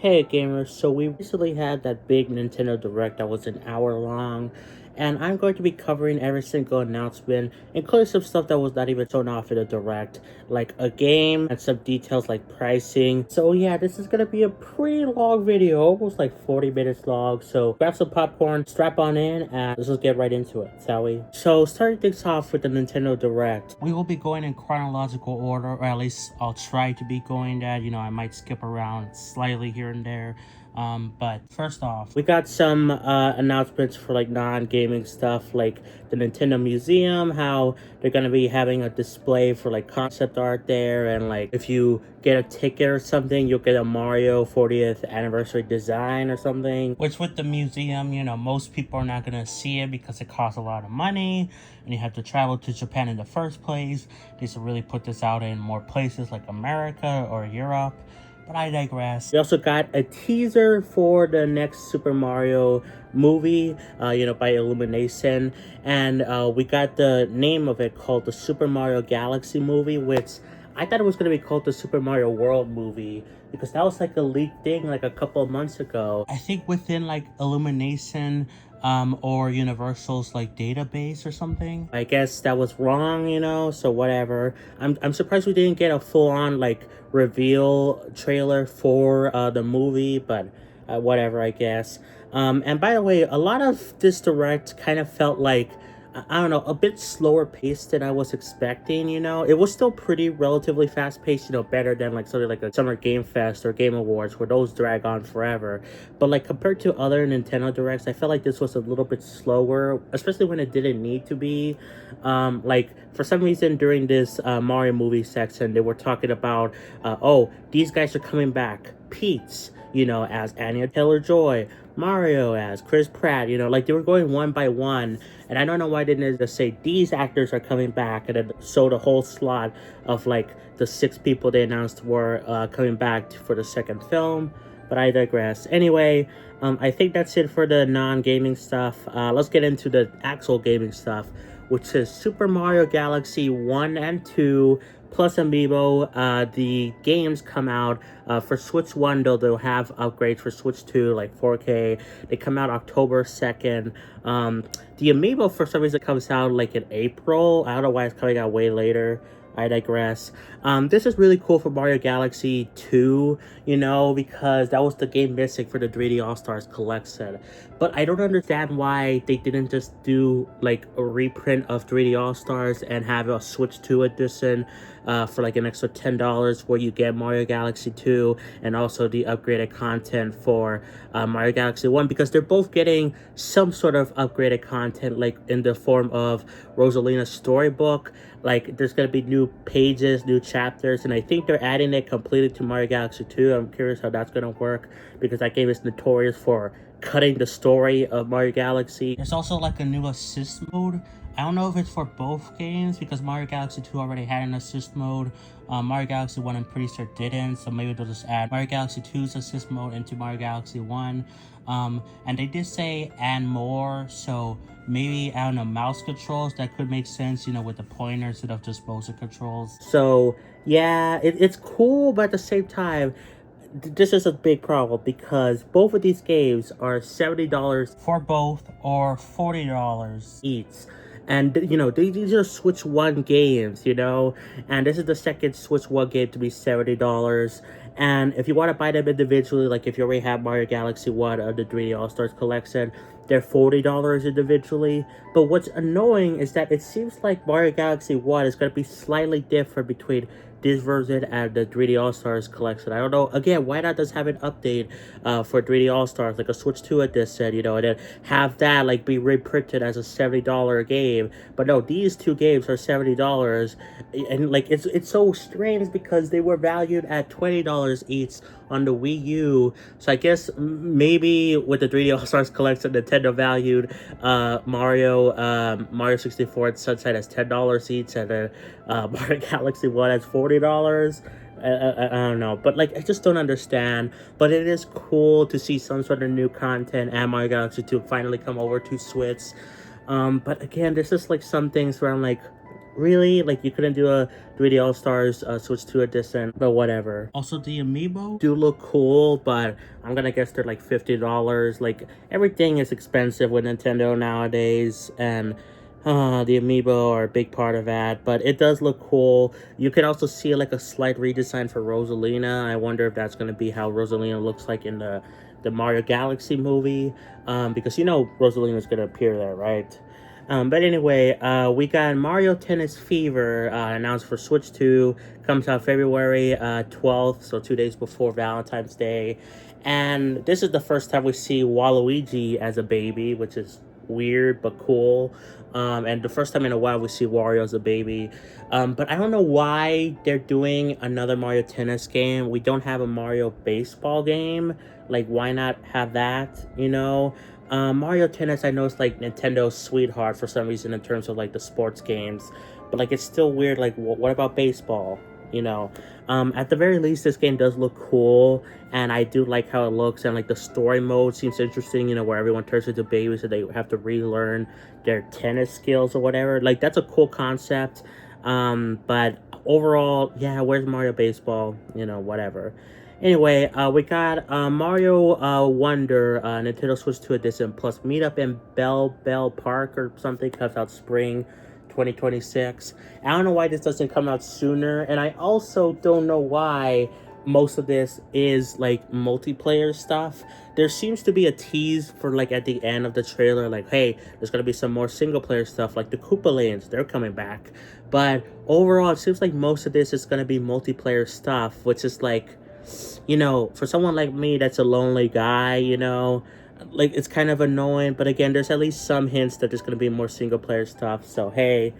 Hey gamers, so we recently had that big Nintendo Direct that was an hour long, and I'm going to be covering every single announcement, including some stuff that was not even shown off in the Direct, like a game and some details like pricing. So yeah, this is going to be a pretty long video, almost like 40 minutes long, so grab some popcorn, strap on in, and let's just get right into it, shall we? So starting things off with the Nintendo Direct, we will be going in chronological order, or at least I'll try to be going that. I might skip around slightly here and there. But first off, we got some announcements for like non-gaming stuff, like the Nintendo Museum, how they're gonna be having a display for like concept art there, and like if you get a ticket or something, you'll get a Mario 40th anniversary design or something. Which with the museum, most people are not gonna see it because it costs a lot of money, and you have to travel to Japan in the first place. They should really put this out in more places like America or Europe. But I digress. We also got a teaser for the next Super Mario movie, by Illumination. And we got the name of it called the Super Mario Galaxy movie, which I thought it was going to be called the Super Mario World movie, because that was like a leaked thing like a couple of months ago. I think within like Illumination or Universal's like database or something. I guess that was wrong, so whatever. I'm surprised we didn't get a full-on like reveal trailer for the movie, but whatever, I guess. And by the way, a lot of this direct kind of felt like, I don't know, a bit slower paced than I was expecting. It was still pretty relatively fast paced, better than like something like a Summer Game Fest or Game Awards, where those drag on forever. But like compared to other Nintendo Directs, I felt like this was a little bit slower, especially when it didn't need to be. Like for some reason during this Mario movie section, they were talking about, oh, these guys are coming back. Pete's, as Anya Taylor-Joy, Mario as Chris Pratt, like they were going one by one, and I don't know why they didn't just say these actors are coming back and then show the whole slot of like the 6 people they announced were coming back for the second film, but I digress. Anyway, I think that's it for the non-gaming stuff. Let's get into the actual gaming stuff, which is Super Mario Galaxy 1 and 2 plus Amiibo. The games come out for Switch 1, though they'll have upgrades for Switch 2, like 4K. They come out October 2nd. The Amiibo, for some reason, comes out like in April. I don't know why it's coming out way later. I digress. This is really cool for Mario Galaxy 2, because that was the game missing for the 3D All-Stars collection. But I don't understand why they didn't just do like a reprint of 3D All-Stars and have a Switch 2 edition for like an extra $10, where you get Mario Galaxy 2 and also the upgraded content for Mario Galaxy 1, because they're both getting some sort of upgraded content, like in the form of Rosalina's storybook. Like there's gonna be new pages, new chapters, and I think they're adding it completely to Mario Galaxy 2. I'm curious how that's gonna work, because that game is notorious for cutting the story of Mario Galaxy. There's also like a new assist mode. I don't know if it's for both games, because Mario Galaxy 2 already had an assist mode. Mario Galaxy 1 I'm pretty sure didn't, so maybe they'll just add Mario Galaxy 2's assist mode into Mario Galaxy 1. And they did say and more, so maybe, I don't know, mouse controls, that could make sense, with the pointer instead of just motion controls. So yeah, it's cool, but at the same time, this is a big problem, because both of these games are $70 for both, or $40 each. And, these are Switch 1 games, and this is the second Switch 1 game to be $70. And if you want to buy them individually, like if you already have Mario Galaxy 1 or the 3D All-Stars collection, they're $40 individually. But what's annoying is that it seems like Mario Galaxy 1 is going to be slightly different between this version and the 3D All-Stars collection. I don't know, again, why not just have an update for 3D All-Stars, like a Switch 2 edition, and then have that like be reprinted as a $70 game. But no, these two games are $70, and like it's so strange, because they were valued at $20 each on the Wii U. So I guess maybe with the 3D All-Stars collection, Nintendo valued Mario 64 and Sunshine as $10 each, and then Mario Galaxy 1 as $40. I don't know, but like I just don't understand. But it is cool to see some sort of new content and Mario Galaxy 2 finally come over to Switch. But again, there's just like some things where I'm like, really? Like, you couldn't do a 3D All-Stars Switch 2 edition, but whatever. Also, the amiibo do look cool, but I'm gonna guess they're like $50. Like, everything is expensive with Nintendo nowadays, and the amiibo are a big part of that, but it does look cool. You can also see like a slight redesign for Rosalina. I wonder if that's going to be how Rosalina looks like in the Mario Galaxy movie, because you know Rosalina is going to appear there, right? But anyway, we got Mario Tennis Fever announced for Switch 2. Comes out February 12th, so 2 days before Valentine's Day. And this is the first time we see Waluigi as a baby, which is weird but cool. And the first time in a while we see Wario as a baby. But I don't know why they're doing another Mario Tennis game. We don't have a Mario Baseball game. Like, why not have that, you know? Mario Tennis, I know it's like Nintendo's sweetheart for some reason in terms of like the sports games. But like, it's still weird. Like, what about baseball? You know, at the very least, this game does look cool, and I do like how it looks, and like the story mode seems interesting, you know, where everyone turns into babies, so they have to relearn their tennis skills or whatever. Like, that's a cool concept, but overall, yeah, where's Mario Baseball? You know, whatever. Anyway, we got Mario Wonder, Nintendo Switch 2 Edition Plus Meetup in Bell Park or something, comes out spring 2026. I don't know why this doesn't come out sooner, and I also don't know why most of this is like multiplayer stuff. There seems to be a tease for like at the end of the trailer, like, hey, there's gonna be some more single player stuff, like the Koopa Lanes, they're coming back. But overall, it seems like most of this is gonna be multiplayer stuff, which is like, you know, for someone like me that's a lonely guy, you know, like, it's kind of annoying. But again, there's at least some hints that there's going to be more single player stuff, so hey,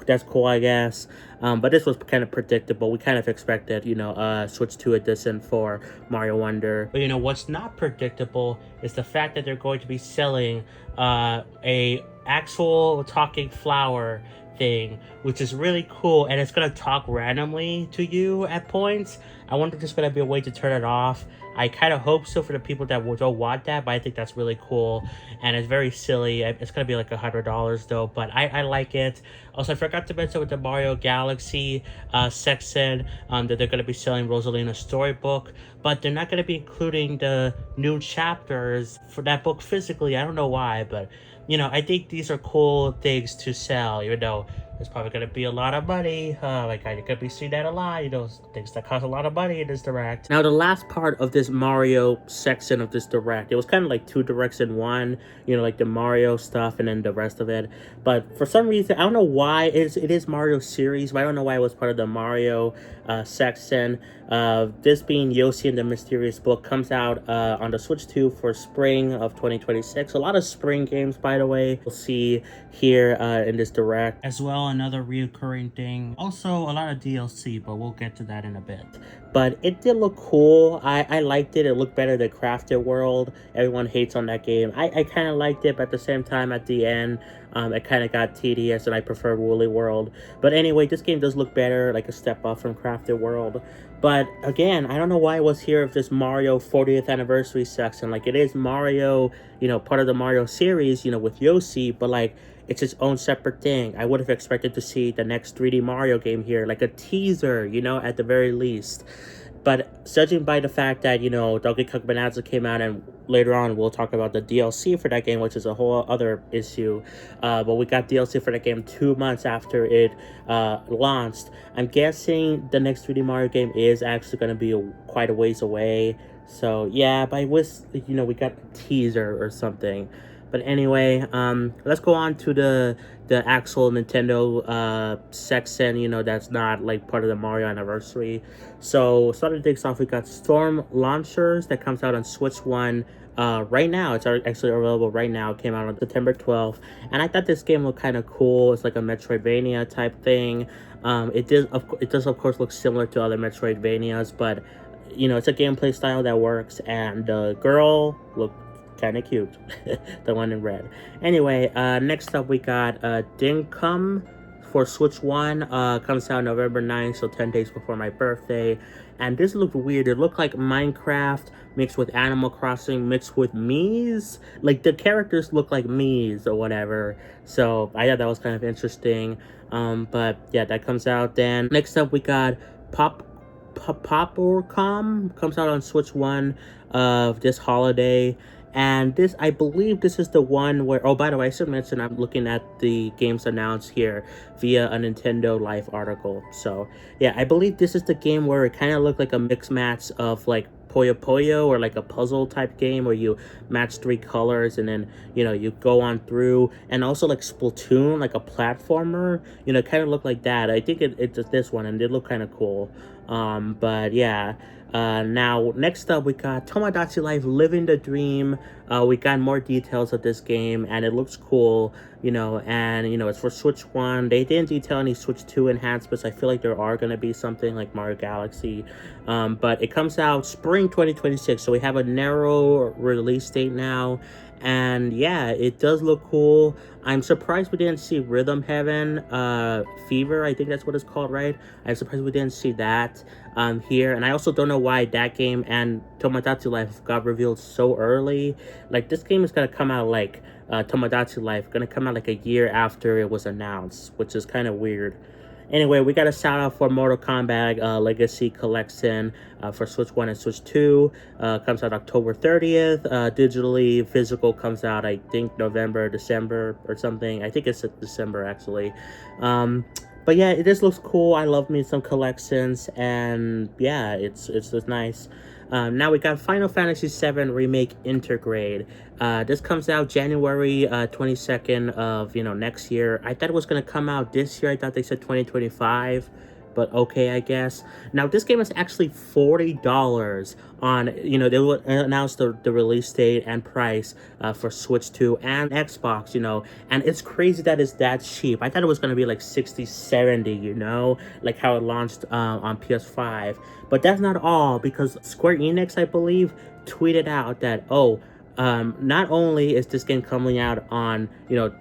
that's cool, I guess. But this was kind of predictable. We kind of expected, you know, Switch 2 edition for Mario Wonder. But you know what's not predictable is the fact that they're going to be selling a actual talking flower thing, which is really cool, and it's gonna talk randomly to you at points. I wonder if there's gonna be a way to turn it off. I kind of hope so for the people that don't want that, but I think that's really cool, and it's very silly. It's gonna be like $100 though, but I like it. Also, I forgot to mention with the Mario Galaxy section that they're gonna be selling Rosalina's storybook, but they're not gonna be including the new chapters for that book physically. I don't know why, but you know, I think these are cool things to sell, even though there's probably going to be a lot of money. Like, I could be seeing that a lot, you know, things that cost a lot of money in this Direct. Now, the last part of this Mario section of this Direct, it was kind of like 2 Directs in one, you know, like the Mario stuff and then the rest of it. But for some reason, I don't know why, it is Mario series, but I don't know why it was part of the Mario section. This being Yoshi and the Mysterious Book comes out on the Switch 2 for spring of 2026. A lot of spring games, by the way, we'll see here in this Direct. As well, another reoccurring thing. Also, a lot of DLC, but we'll get to that in a bit. But it did look cool. I liked it. It looked better than Crafted World. Everyone hates on that game. I kind of liked it, but at the same time, at the end, it kind of got tedious, and I preferred Woolly World. But anyway, this game does look better, like a step up from Crafted World. But again, I don't know why it was here of this Mario 40th anniversary section. Like, it is Mario, you know, part of the Mario series, you know, with Yoshi, but like, it's its own separate thing. I would have expected to see the next 3D Mario game here, like a teaser, you know, at the very least. But judging by the fact that, you know, Donkey Kong Bonanza came out, and later on we'll talk about the DLC for that game, which is a whole other issue. But we got DLC for that game 2 months after it launched. I'm guessing the next 3D Mario game is actually going to be quite a ways away. So yeah, but I wish, you know, we got a teaser or something. But anyway, let's go on to the actual Nintendo section, you know, that's not like part of the Mario anniversary. So starting things off, we got Storm Launchers that comes out on Switch 1 right now. It's actually available right now. It came out on September 12th, and I thought this game looked kind of cool. It's like a Metroidvania type thing. It does of course look similar to other Metroidvanias, but you know, it's a gameplay style that works, and the girl looked kind of cute. The one in red. Anyway, next up we got Dinkum for Switch 1 comes out November 9th, so 10 days before my birthday. And this looked weird. It looked like Minecraft mixed with Animal Crossing mixed with Mii's. Like, the characters look like Mii's or whatever. So I thought that was kind of interesting. But yeah, that comes out then. Next up, we got Pop.com comes out on Switch 1 of this holiday. And this, I believe this is the one where, oh, by the way, I should mention I'm looking at the games announced here via a Nintendo Life article. So, yeah, I believe this is the game where it kind of looked like a mix match of, like, Puyo Puyo, or like a puzzle type game where you match 3 colors and then, you know, you go on through. And also like Splatoon, like a platformer, you know, kind of looked like that. I think it's this one, and it looked kind of cool. But yeah. Now, next up, we got Tomodachi Life Living the Dream. We got more details of this game, and it looks cool, you know, and, you know, it's for Switch 1. They didn't detail any Switch 2 enhancements. I feel like there are going to be something like Mario Galaxy, but it comes out spring 2026, so we have a narrow release date now. And yeah, it does look cool. I'm surprised we didn't see Rhythm Heaven Fever, I think that's what it's called, right? I'm surprised we didn't see that here. And I also don't know why that game and Tomodachi Life got revealed so early. Like, this game is gonna come out like Tomodachi Life, gonna come out like a year after it was announced, which is kind of weird. Anyway, we got a shout out for Mortal Kombat Legacy Collection for Switch 1 and Switch 2. Comes out October 30th. Digitally, physical comes out, I think, November, December, or something. I think it's December, actually. But yeah, it just looks cool. I love me some collections, and yeah, it's just nice. Now we got Final Fantasy VII Remake Intergrade. This comes out January 22nd of, you know, next year. I thought it was going to come out this year. I thought they said 2025. But okay, I guess. Now, this game is actually $40 on, you know, they will announce the release date and price for Switch 2 and Xbox, you know, and it's crazy that it's that cheap. I thought it was going to be like 60, 70, you know, like how it launched on PS5. But that's not all, because Square Enix, I believe, tweeted out that, oh, not only is this game coming out on, you know,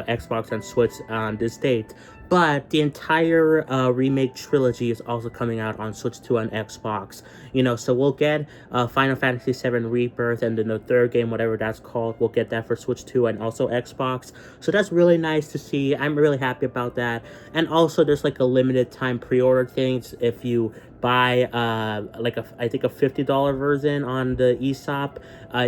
Xbox and Switch on this date, but the entire remake trilogy is also coming out on Switch 2 and Xbox. You know, so we'll get Final Fantasy VII Rebirth, and then the third game, whatever that's called, we'll get that for Switch 2 and also Xbox. So that's really nice to see. I'm really happy about that. And also, there's like a limited time pre-order things. If you buy like I think a $50 version on the eShop,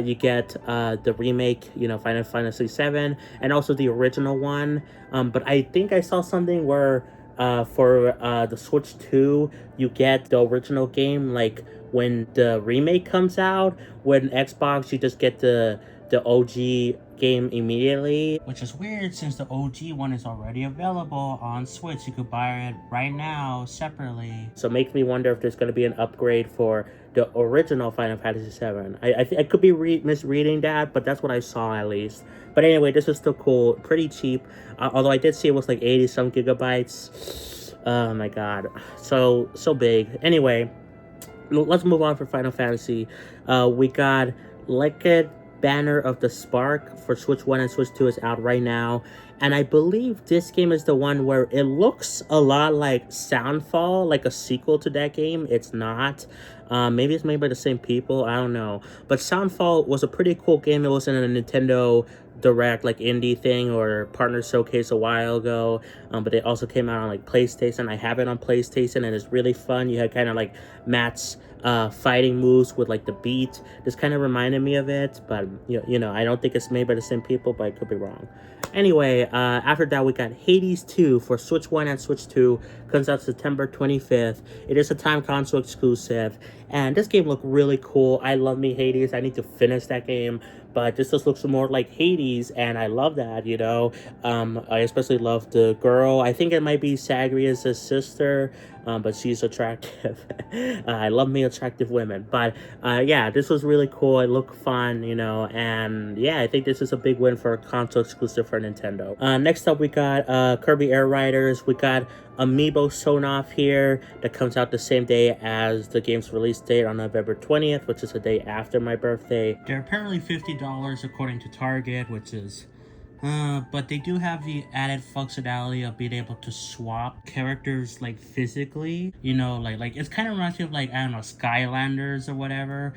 you get the remake, you know, Final Fantasy VII, and also the original one. But I think I saw something where for the Switch 2, you get the original game like when the remake comes out. When Xbox, you just get the OG game immediately, which is weird since the OG one is already available on Switch. You could buy it right now separately. So it makes me wonder if there's going to be an upgrade for the original Final Fantasy VII. I could be misreading that, but that's what I saw at least. But anyway, this is still cool, pretty cheap. Although I did see it was like 80 some gigabytes. Oh my god, so big. Anyway, let's move on for Final Fantasy. We got Liquid Banner of the Spark for Switch 1 and Switch 2 is out right now. And I believe this game is the one where it looks a lot like Soundfall, like a sequel to that game. It's not. Maybe it's made by the same people. I don't know. But Soundfall was a pretty cool game. It was in a Nintendo Direct, like indie thing or partner showcase a while ago. But it also came out on like PlayStation. I have it on PlayStation, and it's really fun. You had kind of like match fighting moves with like the beat. This kind of reminded me of it, but you know, I don't think it's made by the same people, but I could be wrong. Anyway, after that, we got Hades 2 for Switch 1 and Switch 2. Comes out September 25th. It is a time console exclusive, and this game looked really cool. I love me Hades. I need to finish that game, but this just looks more like Hades, and I love that, you know. I especially love the girl. I think it might be Sagria's sister, but she's attractive. I love me attractive women. But yeah, this was really cool. It looked fun, you know, and yeah, I think this is a big win for a console exclusive for Nintendo. Next up, we got Kirby Air Riders. We got Amiibo shown off here that comes out the same day as the game's release date on November 20th, which is a day after my birthday. They're apparently $50 according to Target, which is But they do have the added functionality of being able to swap characters like physically. You know, like it's kind of reminds me of like, I don't know, Skylanders or whatever.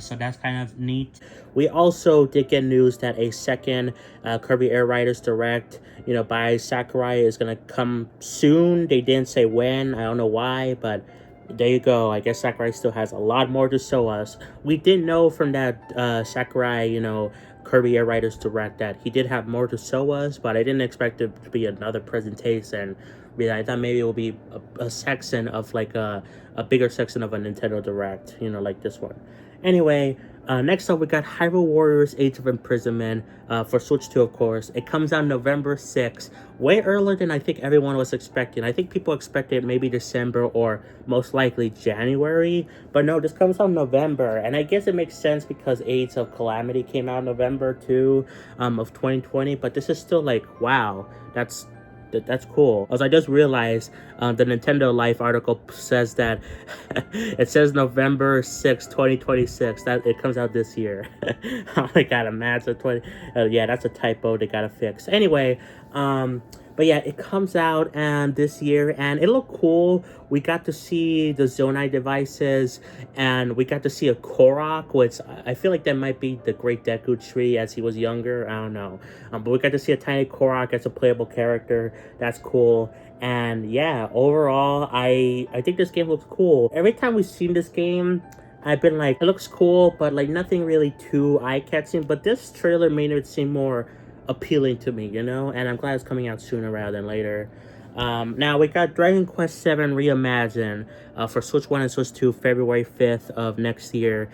So that's kind of neat. We also did get news that a second Kirby Air Riders Direct, you know, by Sakurai is gonna come soon. They didn't say when. I don't know why, but there you go. I guess Sakurai still has a lot more to show us. We did know from that Sakurai, you know, Kirby Air Riders Direct that he did have more to show us, but I didn't expect it to be another presentation. I thought maybe it will be a section of like a bigger section of a Nintendo Direct, you know, like this one. Anyway, next up we got Hyrule Warriors Age of Imprisonment for Switch 2, of course. It comes out November 6th, way earlier than I think everyone was expecting. I think people expected maybe December or most likely January, but no, this comes out November, and I guess it makes sense because Age of Calamity came out November 2 of 2020, but this is still like, wow, that's cool. As I just realized, the Nintendo Life article says that it says November 6, 2026. That it comes out this year. Oh my god, imagine 20. Yeah, that's a typo they gotta fix. Anyway, but yeah, it comes out and this year, and it looked cool. We got to see the Zonai devices, and we got to see a Korok, which I feel like that might be the Great Deku Tree as he was younger. I don't know. But we got to see a tiny Korok as a playable character. That's cool. And yeah, overall, I think this game looks cool. Every time we've seen this game, I've been like, it looks cool, but like nothing really too eye-catching. But this trailer made it seem more appealing to me, you know, and I'm glad it's coming out sooner rather than later. Now we got Dragon Quest VII Reimagined for Switch 1 and Switch 2, February 5th of next year.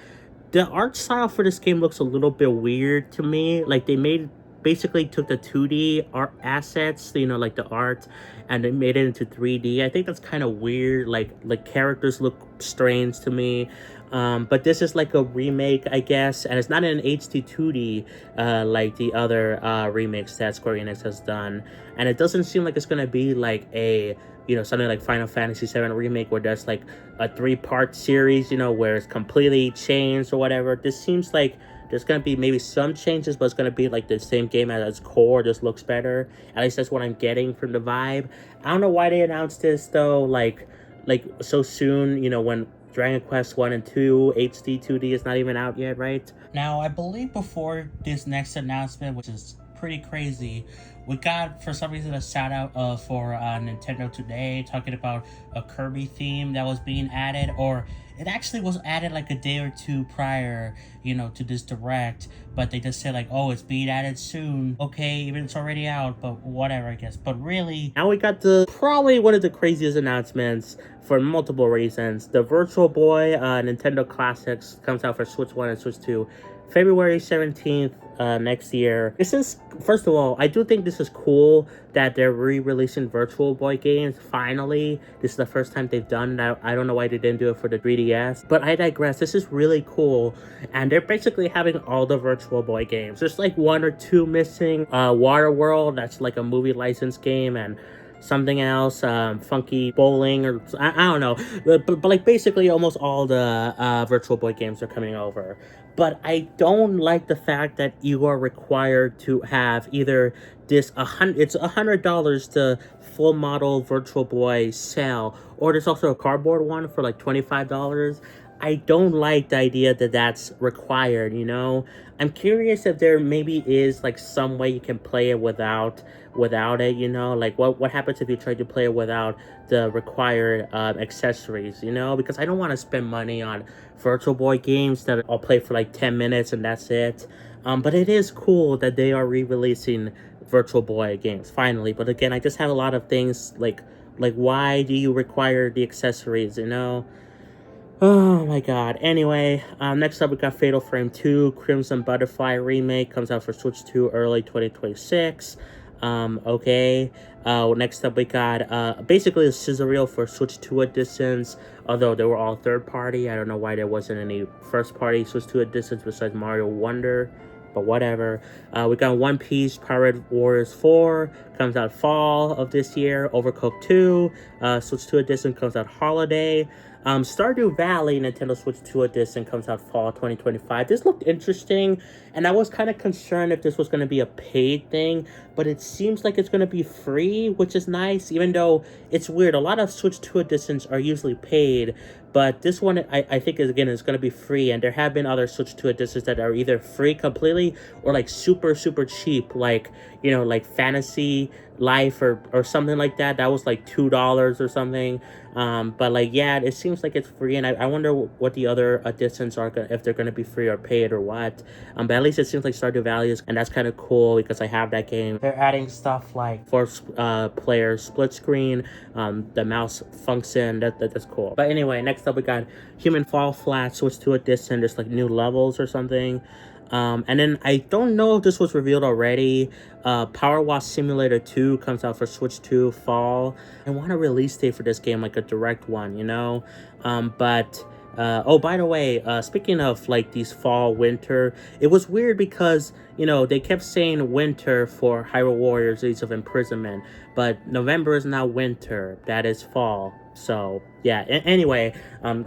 The art style for this game looks a little bit weird to me. Like they basically took the 2D art assets, you know, like the art, and they made it into 3D. I think that's kind of weird. Like characters look strange to me. But this is like a remake, I guess, and it's not an HD 2D like the other remakes that Square Enix has done. And it doesn't seem like it's gonna be like a, you know, something like Final Fantasy VII Remake where there's like a 3-part series, you know, where it's completely changed or whatever. This seems like there's gonna be maybe some changes, but it's gonna be like the same game at its core, just looks better. At least that's what I'm getting from the vibe. I don't know why they announced this though, like so soon, you know, when Dragon Quest 1 and 2 HD 2D is not even out yet, right? Now, I believe before this next announcement, which is pretty crazy, we got, for some reason, a shout out for Nintendo Today talking about a Kirby theme that was being added, or it actually was added like a day or two prior, you know, to this Direct, but they just said like, oh, it's being added soon. Okay, even it's already out, but whatever, I guess. But really, now we got probably one of the craziest announcements for multiple reasons. The Virtual Boy Nintendo Classics comes out for Switch 1 and Switch 2 February 17th next year. This is, first of all, I do think this is cool that they're re-releasing Virtual Boy games, finally. This is the first time they've done that. I don't know why they didn't do it for the 3DS, but I digress. This is really cool, and they're basically having all the Virtual Boy games. There's like 1 or 2 missing. Water World, that's like a movie license game, and something else, Funky Bowling, or I don't know, but like basically almost all the Virtual Boy games are coming over. But I don't like the fact that you are required to have either it's $100 to full model Virtual Boy sell, or there's also a cardboard one for like $25. I don't like the idea that that's required, you know? I'm curious if there maybe is like some way you can play it without it, you know? Like what happens if you try to play it without the required accessories, you know? Because I don't want to spend money on Virtual Boy games that I'll play for like 10 minutes and that's it. But it is cool that they are re-releasing Virtual Boy games finally. But again, I just have a lot of things like why do you require the accessories, you know? Oh my god. Anyway, next up we got Fatal Frame 2 Crimson Butterfly Remake. Comes out for Switch 2 early 2026. Okay. Next up we got basically a scissor reel for Switch 2 editions, although they were all third party. I don't know why there wasn't any first party Switch 2 editions besides Mario Wonder, but whatever. We got One Piece Pirate Warriors 4, comes out fall of this year. Overcooked 2, Switch 2 edition comes out holiday. Stardew Valley Nintendo Switch 2 edition comes out fall 2025. This looked interesting, and I was kind of concerned if this was going to be a paid thing, but it seems like it's going to be free, which is nice, even though it's weird. A lot of Switch 2 editions are usually paid, but this one I think is going to be free, and there have been other Switch 2 editions that are either free completely or like super cheap, like, you know, like Fantasy Life or something like that. That was like $2 or something. But like, yeah, it seems like it's free, and I wonder what the other editions are, if they're gonna be free or paid or what. But at least it seems like Stardew Valley is, and that's kind of cool because I have that game. They're adding stuff like for player split screen, the mouse function. That's cool. But anyway, next up we got Human Fall Flat Switch 2 edition. There's like new levels or something. And then I don't know if this was revealed already. Power Wash Simulator 2 comes out for Switch 2 fall. I want a release date for this game, like a direct one, you know? Oh, by the way, speaking of like these fall, winter, it was weird because, you know, they kept saying winter for Hyrule Warriors Age of Imprisonment, but November is now winter. That is fall. So yeah, anyway,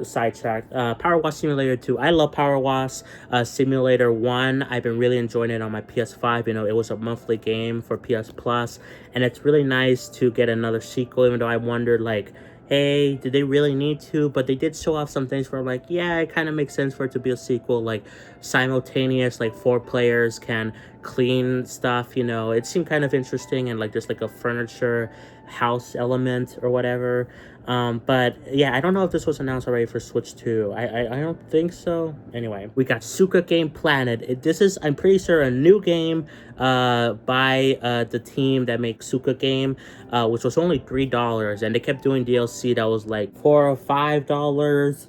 sidetrack. Power Wash Simulator 2. I love Power Wash Simulator 1. I've been really enjoying it on my PS5. You know, it was a monthly game for PS Plus, and it's really nice to get another sequel, even though I wondered, like, hey, did they really need to? But they did show off some things where I'm like, yeah, it kind of makes sense for it to be a sequel, like simultaneous, like 4 players can clean stuff, you know. It seemed kind of interesting, and like there's like a furniture house element or whatever. But yeah, I don't know if this was announced already for Switch 2. I don't think so. Anyway, we got Suka Game Planet. This is, I'm pretty sure, a new game by the team that makes Suka Game, which was only $3, and they kept doing DLC that was like $4 or $5.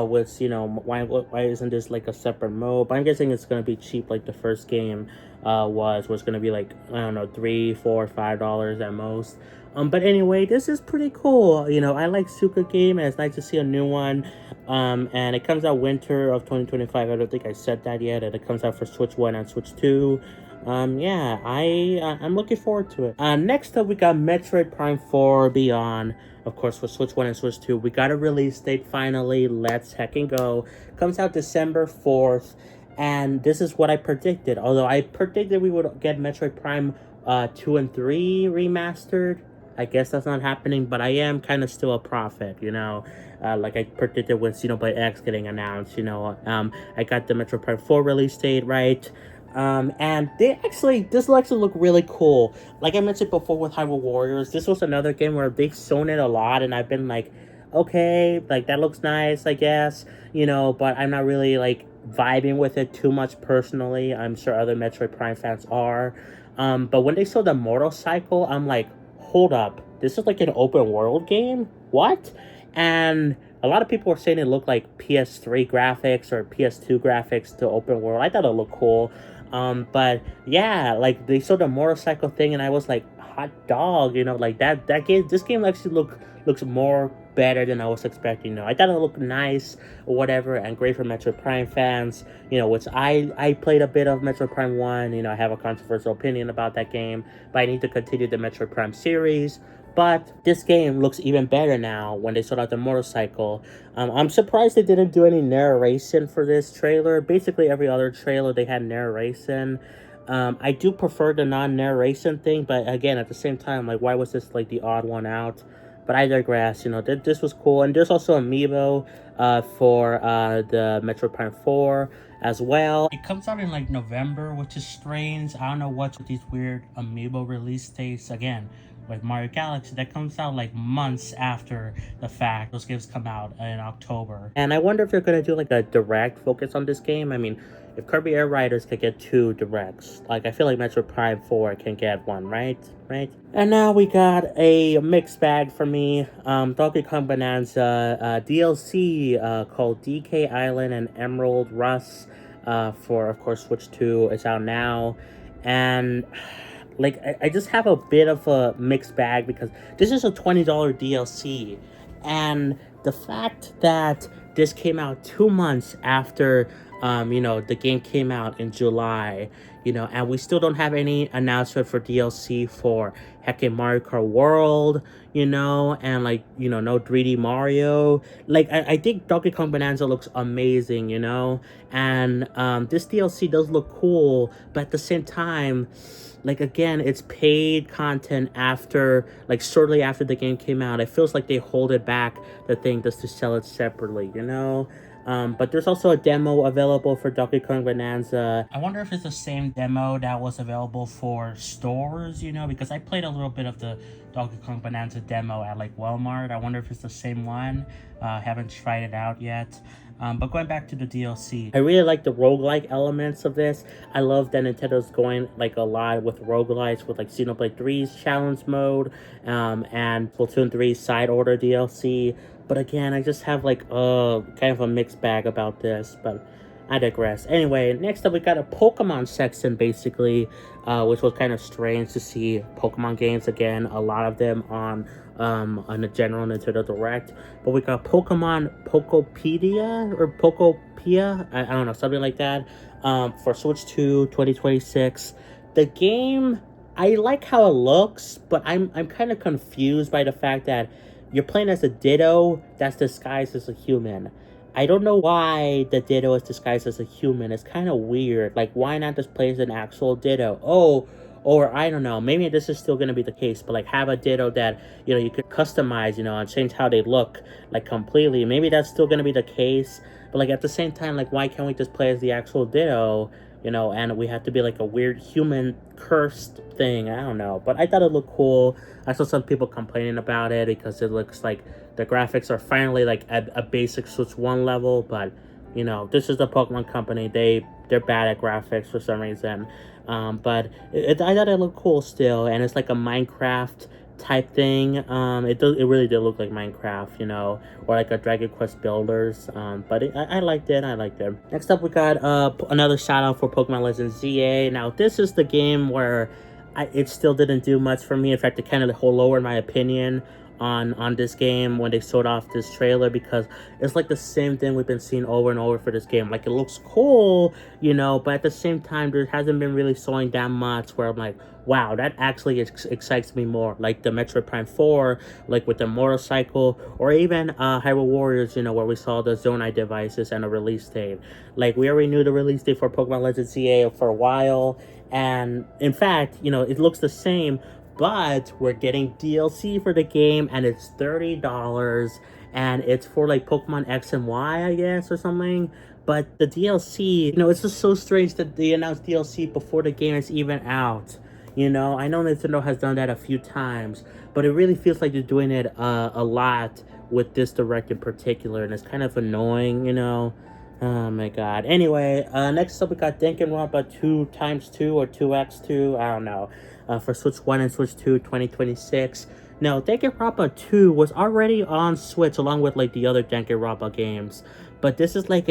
Which, you know, why isn't this like a separate mode? But I'm guessing it's gonna be cheap like the first game was gonna be like, I don't know, $3, $4, $5 at most. But anyway, this is pretty cool. You know, I like Suka Game, and it's nice to see a new one. And it comes out winter of 2025. I don't think I said that yet. And it comes out for Switch 1 and Switch 2. Yeah, I'm looking forward to it. Next up, we got Metroid Prime 4 Beyond. Of course, for Switch 1 and Switch 2. We got a release date finally. Let's heckin' go. Comes out December 4th. And this is what I predicted. Although I predicted we would get Metroid Prime 2 and 3 remastered. I guess that's not happening, but I am kind of still a prophet, you know. Like I predicted with Xenoblade X getting announced, you know. I got the Metroid Prime 4 release date right. And this will actually look really cool. Like I mentioned before with Hyrule Warriors, this was another game where they've shown it a lot, and I've been like, okay, like that looks nice, I guess, you know, but I'm not really like vibing with it too much personally. I'm sure other Metroid Prime fans are. But when they showed the motorcycle, I'm like, hold up, this is like an open world game? What? And a lot of people were saying it looked like PS3 graphics or PS2 graphics to open world. I thought it looked cool. But yeah, like they showed the motorcycle thing, and I was like, hot dog, you know, like that game. This game actually looks more better than I was expecting. You know, I thought it looked nice or whatever, and great for Metroid Prime fans. You know, which I played a bit of Metroid Prime 1. You know, I have a controversial opinion about that game, but I need to continue the Metroid Prime series. But this game looks even better now when they showed out the motorcycle. I'm surprised they didn't do any narration for this trailer. Basically, every other trailer they had narration. I do prefer the non-narration thing, but again, at the same time, like, why was this like the odd one out? But I digress. You know, this was cool, and there's also Amiibo for the Metroid Prime 4 as well. It comes out in like November, which is strange. I don't know what's with these weird Amiibo release dates. Again, with Mario Galaxy, that comes out like months after the fact. Those games come out in October. And I wonder if they're going to do like a direct focus on this game. I mean, if Kirby Air Riders could get 2 directs, like I feel like Metroid Prime 4 can get 1, right? And now we got a mixed bag for me. Donkey Kong Bonanza DLC called DK Island and Emerald Rush for, of course, Switch 2 is out now. And like, I just have a bit of a mixed bag because this is a $20 DLC. And the fact that this came out 2 months after The game came out in July, and we still don't have any announcement for DLC for heckin' Mario Kart World, and like, no 3D Mario. Like, I think Donkey Kong Bonanza looks amazing, and this DLC does look cool, but at the same time, like, again, it's paid content after, like, shortly after the game came out. It feels like they hold it back, the thing, just to sell it separately, but there's also a demo available for Donkey Kong Bonanza. I wonder if it's the same demo that was available for stores, because I played a little bit of the Donkey Kong Bonanza demo at like Walmart. I wonder if it's the same one. Haven't tried it out yet. But going back to the DLC, I really like the roguelike elements of this. I love that Nintendo's going like a lot with roguelites, with like Xenoblade 3's challenge mode, and Splatoon 3's side order DLC. But again, I just have like kind of a mixed bag about this, but I digress. Anyway, next up we got a Pokemon section, basically, which was kind of strange to see Pokemon games again, a lot of them on the general Nintendo Direct. But we got Pokemon Pokopedia or Pokopia, I don't know, something like that, for Switch 2 2026. The game, I like how it looks, but I'm kind of confused by the fact that you're playing as a Ditto that's disguised as a human. I don't know why the Ditto is disguised as a human. It's kind of weird. Like, why not just play as an actual Ditto? Oh, or I don't know. Maybe this is still going to be the case, but like have a Ditto that, you could customize, and change how they look, like, completely. Maybe that's still going to be the case. But like at the same time, like, why can't we just play as the actual Ditto? And we have to be like a weird human cursed thing. I don't know. But I thought it looked cool. I saw some people complaining about it because it looks like the graphics are finally like at a basic Switch 1 level. But, this is the Pokemon company. They're bad at graphics for some reason. But I thought it looked cool still. And it's like a Minecraft type thing. It really did look like Minecraft, or like a Dragon Quest Builders. But I liked it. Next up, we got another shout out for Pokemon Legends ZA. Now, this is the game where it still didn't do much for me. In fact, it kind of lowered my opinion on this game when they showed off this trailer, because it's like the same thing we've been seeing over and over for this game. Like, it looks cool, but at the same time, there hasn't been really showing that much where I'm like, wow, that actually excites me more. Like the Metroid Prime 4, like with the motorcycle, or even Hyrule Warriors, where we saw the Zonai devices and a release date. Like, we already knew the release date for Pokemon Legends CA for a while, and in fact, it looks the same, but we're getting DLC for the game, and it's $30, and it's for like Pokemon X and Y, I guess, or something. But the DLC, it's just so strange that they announced DLC before the game is even out. I know Nintendo has done that a few times, but it really feels like they're doing it a lot with this Direct in particular, and it's kind of annoying, Oh my god. Anyway, next up we got Danganronpa 2x2 or 2x2, I don't know, for Switch 1 and Switch 2 2026. Now, Danganronpa 2 was already on Switch along with like the other Danganronpa games, but this is like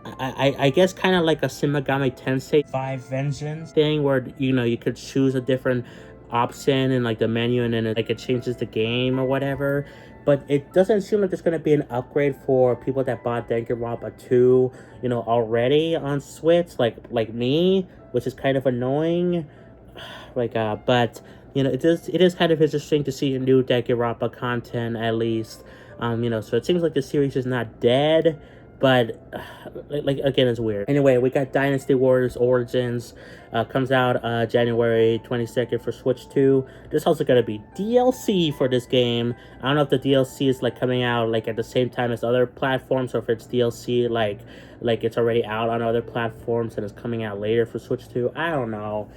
I guess kind of like a Shin Megami Tensei 5 Vengeance thing where, you could choose a different option in like the menu, and then it changes the game or whatever. But it doesn't seem like there's going to be an upgrade for people that bought Danganronpa 2, already on Switch, like me, which is kind of annoying. But, it is kind of interesting to see new Danganronpa content, at least. So it seems like the series is not dead, but again, it's weird. Anyway, we got Dynasty Warriors Origins, comes out January 22nd for Switch 2. There's also gonna be DLC for this game. I don't know if the DLC is like coming out like at the same time as other platforms, or if it's DLC like it's already out on other platforms and it's coming out later for Switch 2. I don't know.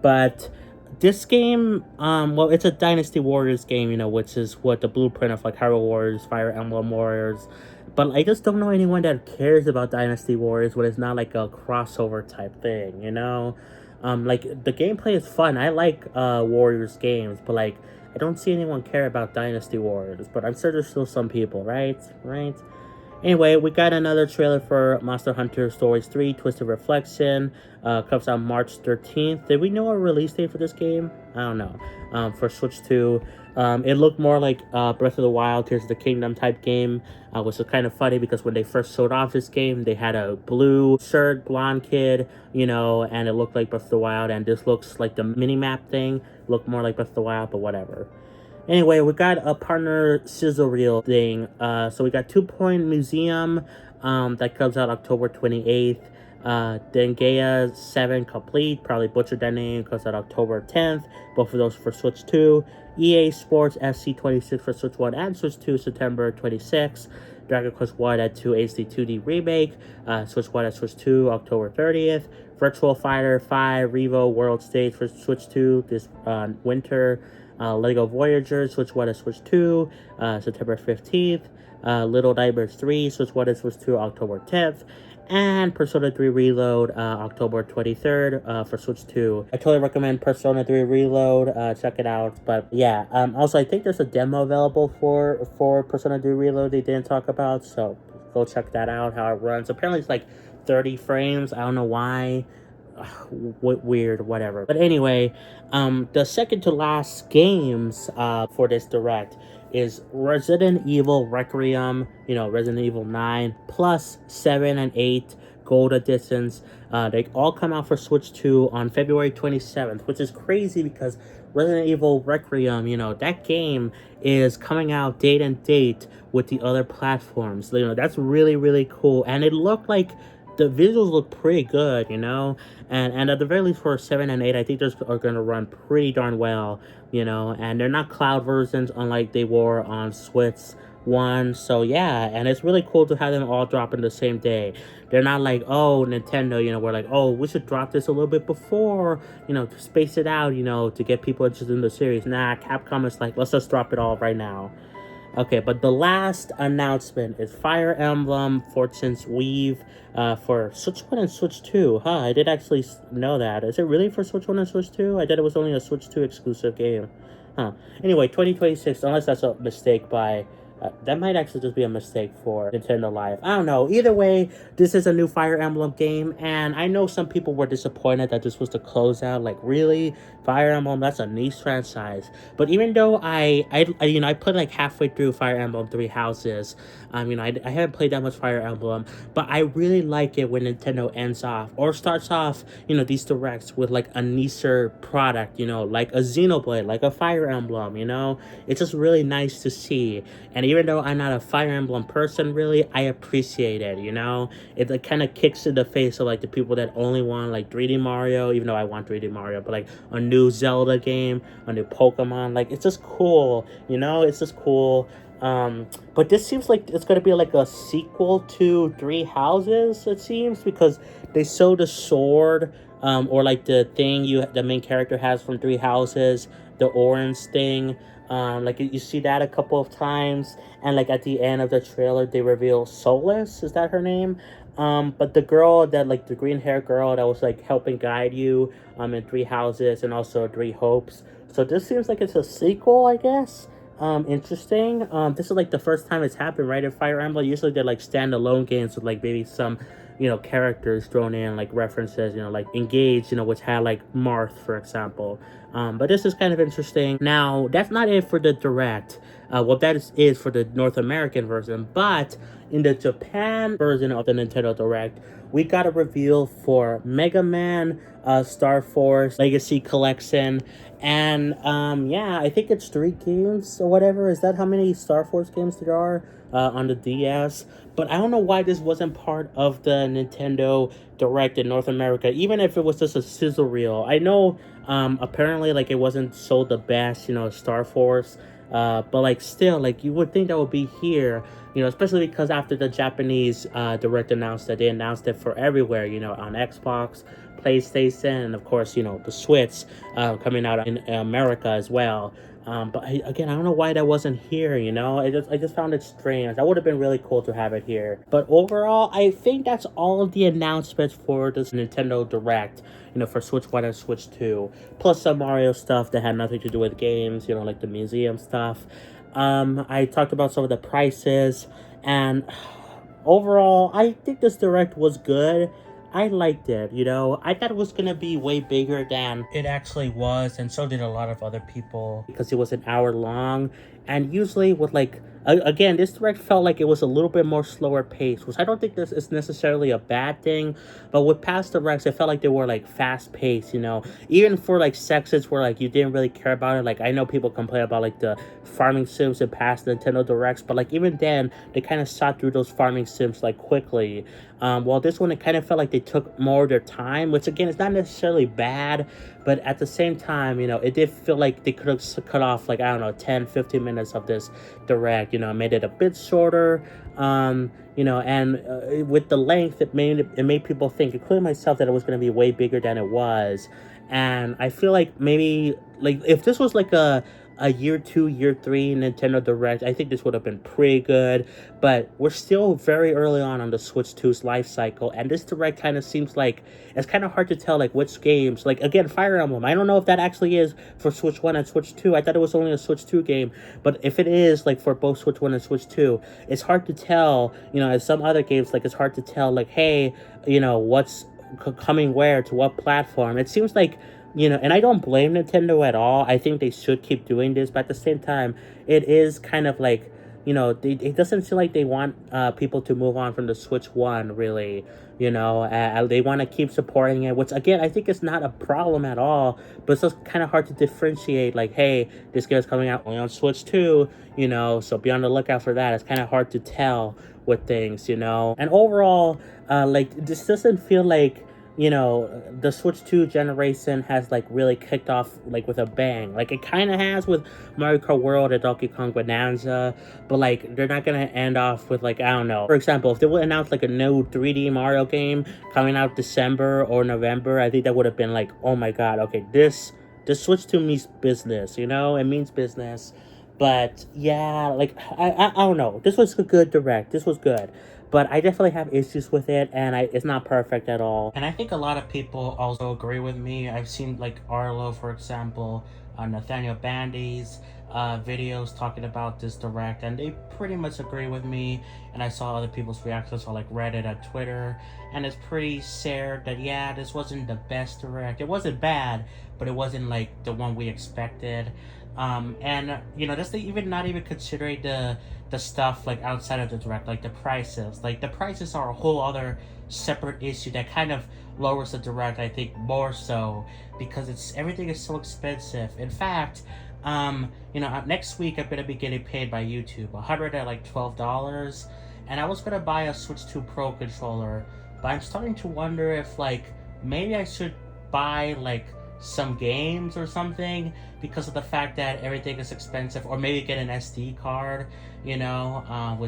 But this game, well, it's a Dynasty Warriors game, which is what the blueprint of like Hyrule Warriors, Fire Emblem Warriors. But I just don't know anyone that cares about Dynasty Warriors when it's not like a crossover type thing, Like, the gameplay is fun. I like Warriors games, but like, I don't see anyone care about Dynasty Warriors. But I'm sure there's still some people, right? Anyway, we got another trailer for Monster Hunter Stories 3, Twisted Reflection. Comes out March 13th. Did we know a release date for this game? I don't know. For Switch 2. It looked more like Breath of the Wild, Tears of the Kingdom type game, which was kind of funny because when they first showed off this game, they had a blue shirt, blonde kid, and it looked like Breath of the Wild, and this looks like the mini-map thing, looked more like Breath of the Wild, but whatever. Anyway, we got a partner sizzle reel thing. So we got 2 Point Museum that comes out October 28th. Dengea 7 Complete, probably butchered that name, comes out October 10th. Both of those for Switch 2. EA Sports FC26 for Switch 1 and Switch 2, September 26th. Dragon Quest 1 at 2 HD 2D Remake, Switch 1 at Switch 2, October 30th. Virtual Fighter 5 Revo World Stage for Switch 2 this winter. Lego Voyager, Switch 1 and Switch 2, September 15th. Little Nightmares 3, Switch 1 and Switch 2, October 10th. And Persona 3 Reload, October 23rd, for Switch 2. I totally recommend Persona 3 Reload, check it out. But yeah, also I think there's a demo available for Persona 3 Reload they didn't talk about, so go check that out, how it runs. Apparently it's like 30 frames, I don't know why. Weird, whatever. But anyway, the second to last games for this direct is Resident Evil Requiem, Resident Evil 9 plus 7 and 8 gold editions. They all come out for Switch 2 on February 27th, which is crazy because Resident Evil Requiem, that game is coming out date and date with the other platforms. That's really, really cool. And it looked like the visuals look pretty good, and at the very least for 7 and 8, I think those are going to run pretty darn well, and they're not cloud versions unlike they were on Switch 1, so yeah, and it's really cool to have them all drop in the same day. They're not like, oh, Nintendo, we're like, oh, we should drop this a little bit before, to space it out, to get people interested in the series. Nah, Capcom is like, let's just drop it all right now. Okay, but the last announcement is Fire Emblem Fortune's Weave for Switch 1 and Switch 2. I did actually know that. Is it really for Switch 1 and Switch 2? I thought it was only a Switch 2 exclusive game. Anyway, 2026, unless that's a mistake by... that might actually just be a mistake for Nintendo Live. I don't know. Either way, this is a new Fire Emblem game, and I know some people were disappointed that this was the closeout. Like, really? Fire Emblem? That's a niche franchise. But even though I put like halfway through Fire Emblem 3 Houses, I haven't played that much Fire Emblem, but I really like it when Nintendo ends off or starts off, these directs with like a nicer product, like a Xenoblade, like a Fire Emblem, It's just really nice to see. And even though I'm not a Fire Emblem person, really, I appreciate it, It like, kind of kicks in the face of, like, the people that only want, like, 3D Mario, even though I want 3D Mario, but, like, a new Zelda game, a new Pokemon, like, it's just cool, It's just cool. But this seems like it's going to be, like, a sequel to 3 Houses, it seems, because they show the sword, or, like, the thing the main character has from 3 Houses, the orange thing. Like you see that a couple of times, and like at the end of the trailer they reveal Solace, is that her name? But the girl that, like, the green hair girl that was like helping guide you in 3 Houses and also 3 Hopes. So this seems like it's a sequel, I guess. Interesting. This is like the first time it's happened, right? In Fire Emblem, usually they're like standalone games with like maybe some characters thrown in, like references, like Engage, which had like Marth, for example. But this is kind of interesting. Now, that's not it for the Direct. Well, that is for the North American version, but in the Japan version of the Nintendo Direct, we got a reveal for Mega Man Star Force Legacy Collection. And yeah, I think it's 3 games or whatever. Is that how many Star Force games there are on the DS? But I don't know why this wasn't part of the Nintendo Direct in North America, even if it was just a sizzle reel. I know apparently, like, it wasn't sold the best, Star Force. But like, still, like, you would think that would be here, especially because after the Japanese Direct announced that, they announced it for everywhere, on Xbox, PlayStation, and of course, the Switch coming out in America as well. But again, I don't know why that wasn't here, I just found it strange. That would have been really cool to have it here. But overall, I think that's all of the announcements for this Nintendo Direct, for Switch 1 and Switch 2. Plus some Mario stuff that had nothing to do with games, like the museum stuff. I talked about some of the prices, and overall, I think this direct was good. I liked it, I thought it was gonna be way bigger than it actually was, and so did a lot of other people, because it was an hour long. And usually with like, again, this direct felt like it was a little bit more slower pace, which I don't think this is necessarily a bad thing. But with past directs, it felt like they were like fast paced, even for like sections where like you didn't really care about it. Like, I know people complain about like the farming sims in past Nintendo directs, but like even then they kind of shot through those farming sims like quickly. While this one, it kind of felt like they took more of their time, which again is not necessarily bad, but at the same time, it did feel like they could have cut off like, I don't know, 10-15 minutes of this direct, made it a bit shorter. And with the length, it made people think, including myself, that it was going to be way bigger than it was. And I feel like maybe, like, if this was like a year 2, year 3 Nintendo Direct, I think this would have been pretty good. But we're still very early on the Switch 2's life cycle, and this Direct kind of seems like it's kind of hard to tell like which games. Like, again, Fire Emblem, I don't know if that actually is for Switch 1 and Switch 2. I thought it was only a Switch 2 game, but if it is like for both Switch 1 and Switch 2, it's hard to tell. As some other games, like, it's hard to tell like, hey, what's coming where to what platform. It seems like, and I don't blame Nintendo at all. I think they should keep doing this, but at the same time, it is kind of like, it doesn't feel like they want people to move on from the Switch 1, really. They want to keep supporting it, which, again, I think is not a problem at all, but it's just kind of hard to differentiate, like, hey, this game's coming out only on Switch 2, so be on the lookout for that. It's kind of hard to tell with things, And overall, like, this doesn't feel like, the Switch 2 generation has like really kicked off like with a bang. Like, it kind of has with Mario Kart World and Donkey Kong Bonanza, but like they're not gonna end off with, like, I don't know. For example, if they would announce like a new 3D Mario game coming out December or November, I think that would have been like, oh my god, okay, this Switch 2 means business, it means business. But yeah, like, I don't know. This was a good direct. This was good. But I definitely have issues with it, and it's not perfect at all. And I think a lot of people also agree with me. I've seen, like, Arlo, for example, Nathaniel Bandy's videos talking about this direct, and they pretty much agree with me. And I saw other people's reactions on, like, Reddit and Twitter, and it's pretty sad that, yeah, this wasn't the best direct. It wasn't bad, but it wasn't, like, the one we expected. And that's even not even considering the stuff like outside of the direct, like the prices. Like, the prices are a whole other separate issue that kind of lowers the direct, I think, more so, because everything is so expensive. In fact, next week I'm gonna be getting paid by YouTube $112, and I was gonna buy a Switch 2 Pro controller, but I'm starting to wonder if, like, maybe I should buy like some games or something, because of the fact that everything is expensive, or maybe get an SD card, which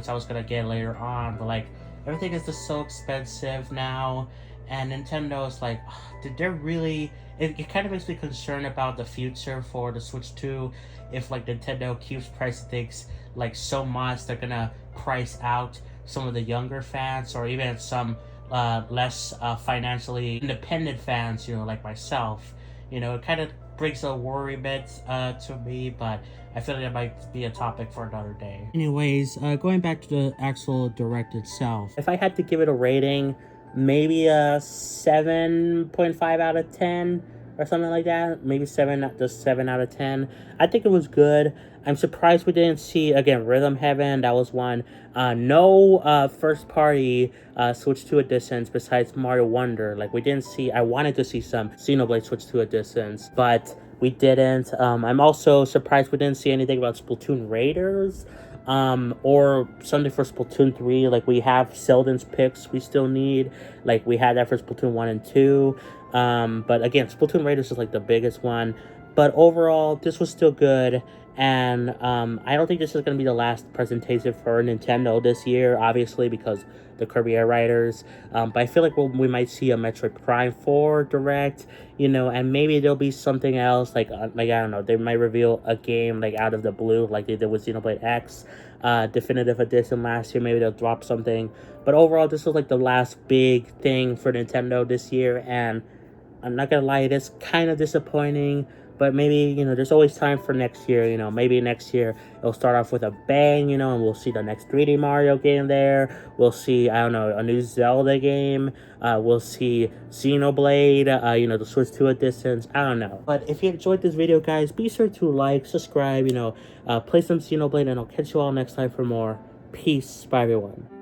I was gonna get later on, but like, everything is just so expensive now. And Nintendo is like, did they really, it kind of makes me concerned about the future for the Switch 2. If like Nintendo keeps pricing things like so much, they're gonna price out some of the younger fans, or even some less financially independent fans, like myself. It kind of brings a worry bit to me, but I feel like that might be a topic for another day. Anyways, going back to the actual direct itself, if I had to give it a rating, maybe a 7.5 out of 10 or something like that. Maybe 7 out of 10. I think it was good. I'm surprised we didn't see, again, Rhythm Heaven. That was one. No first party Switch 2 editions besides Mario Wonder. Like, we didn't see, I wanted to see some Xenoblade Switch 2 editions, but we didn't. I'm also surprised we didn't see anything about Splatoon Raiders. Or something for Splatoon 3. Like, we have Sheldon's picks we still need. Like, we had that for Splatoon 1 and 2. But again, Splatoon Raiders is like the biggest one. But overall, this was still good. And I don't think this is going to be the last presentation for Nintendo this year, obviously, because the Kirby Air Riders. But I feel like we might see a Metroid Prime 4 Direct, and maybe there'll be something else, like I don't know, they might reveal a game, like, out of the blue, like they did with Xenoblade X Definitive Edition last year. Maybe they'll drop something. But overall, this was like the last big thing for Nintendo this year, and I'm not gonna lie, it is kind of disappointing. But maybe, you know, there's always time for next year. You know, maybe next year it'll start off with a bang, you know, and we'll see the next 3D Mario game there. We'll see, I don't know, a new Zelda game. We'll see Xenoblade, you know, the Switch 2 editions. I don't know. But if you enjoyed this video, guys, be sure to like, subscribe, you know, play some Xenoblade, and I'll catch you all next time for more. Peace. Bye, everyone.